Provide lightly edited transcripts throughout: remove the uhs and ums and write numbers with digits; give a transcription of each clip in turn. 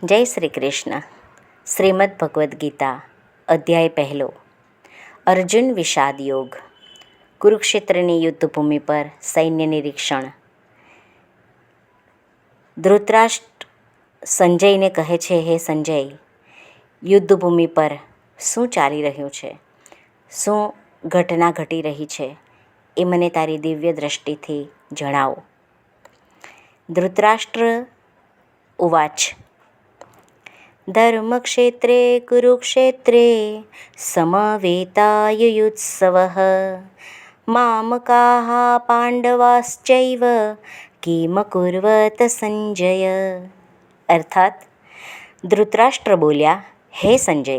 જય શ્રી કૃષ્ણ. શ્રીમદ્ ભગવદ્ ગીતા અધ્યાય પહેલો. અર્જુન વિષાદ યોગ. કુરુક્ષેત્રની યુદ્ધભૂમિ પર સૈન્ય નિરીક્ષણ. ધૃતરાષ્ટ્ર સંજયને કહે છે, હે સંજય, યુદ્ધભૂમિ પર શું ચાલી રહ્યું છે, શું ઘટના ઘટી રહી છે, એ મને તારી દિવ્ય દ્રષ્ટિથી જણાવો. ધૃતરાષ્ટ્ર ઉવાચ. ધર્મક્ષેત્રે કુરુક્ષેત્રે સમવેતાયુયુત્સવઃ મામકાઃ પાંડવાશ્ચૈવ કિમ કુર્વત સંજય. અર્થાત ધૃતરાષ્ટ્ર બોલ્યા, હે સંજય,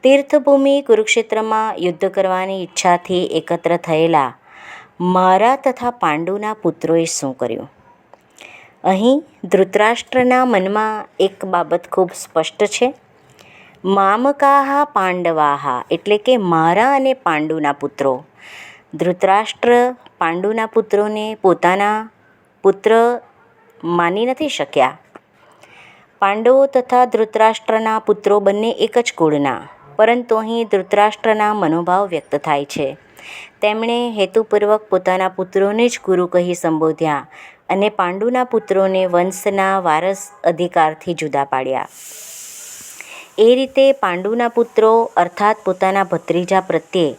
તીર્થભૂમિ કુરુક્ષેત્રમાં યુદ્ધ કરવાની ઈચ્છાથી એકત્ર થયેલા મારા તથા પાંડુના પુત્રોએ શું કર્યું? અહીં ધૃતરાષ્ટ્રના મનમાં એક બાબત ખૂબ સ્પષ્ટ છે. મામકાહ પાંડવાહ એટલે કે મારા અને પાંડુના પુત્રો. ધૃતરાષ્ટ્ર પાંડુના પુત્રોને પોતાના પુત્ર માની નથી શક્યા. પાંડવો તથા ધૃતરાષ્ટ્રના પુત્રો બંને એક જ કુળના, પરંતુ અહીં ધૃતરાષ્ટ્રના મનોભાવ વ્યક્ત થાય છે. તેમણે હેતુપૂર્વક પોતાના પુત્રોને જ ગુરુ કહી સંબોધ્યા અને પાંડુના પુત્રોને વંશના વારસ અધિકારથી જુદા પાડ્યા. એ રીતે પાંડુના પુત્રો અર્થાત પોતાના ભત્રીજા પ્રત્યે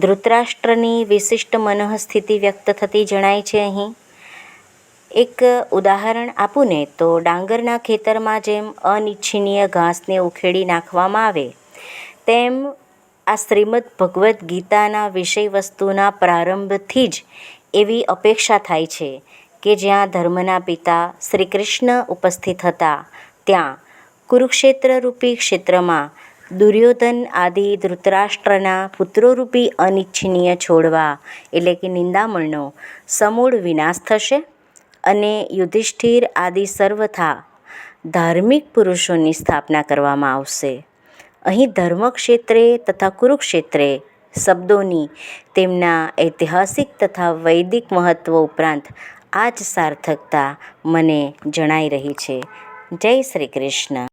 ધૃતરાષ્ટ્રની વિશિષ્ટ મનઃસ્થિતિ વ્યક્ત થતી જણાય છે. અહીં એક ઉદાહરણ આપું ને તો ડાંગરના ખેતરમાં જેમ અનિચ્છનીય ઘાસને ઉખેડી નાખવામાં આવે, તેમ આ શ્રીમદ્ ભગવદ્ ગીતાના વિષય વસ્તુના પ્રારંભથી જ એવી અપેક્ષા થાય છે કે જ્યાં ધર્મના પિતા શ્રી કૃષ્ણ ઉપસ્થિત હતા, ત્યાં કુરુક્ષેત્રરૂપી ક્ષેત્રમાં દુર્યોધન આદિ ધૃતરાષ્ટ્રના પુત્રોરૂપી અનિચ્છનીય છોડવા એટલે કે નિંદામણનો સમૂળ વિનાશ થશે અને યુધિષ્ઠિર આદિ સર્વથા ધાર્મિક પુરુષોની સ્થાપના કરવામાં આવશે. અહીં ધર્મક્ષેત્રે તથા કુરુક્ષેત્રે શબ્દોની તેમના ઐતિહાસિક તથા વૈદિક મહત્ત્વ ઉપરાંત આ જ સાર્થકતા મને જણાઈ રહી છે. જય શ્રી કૃષ્ણ.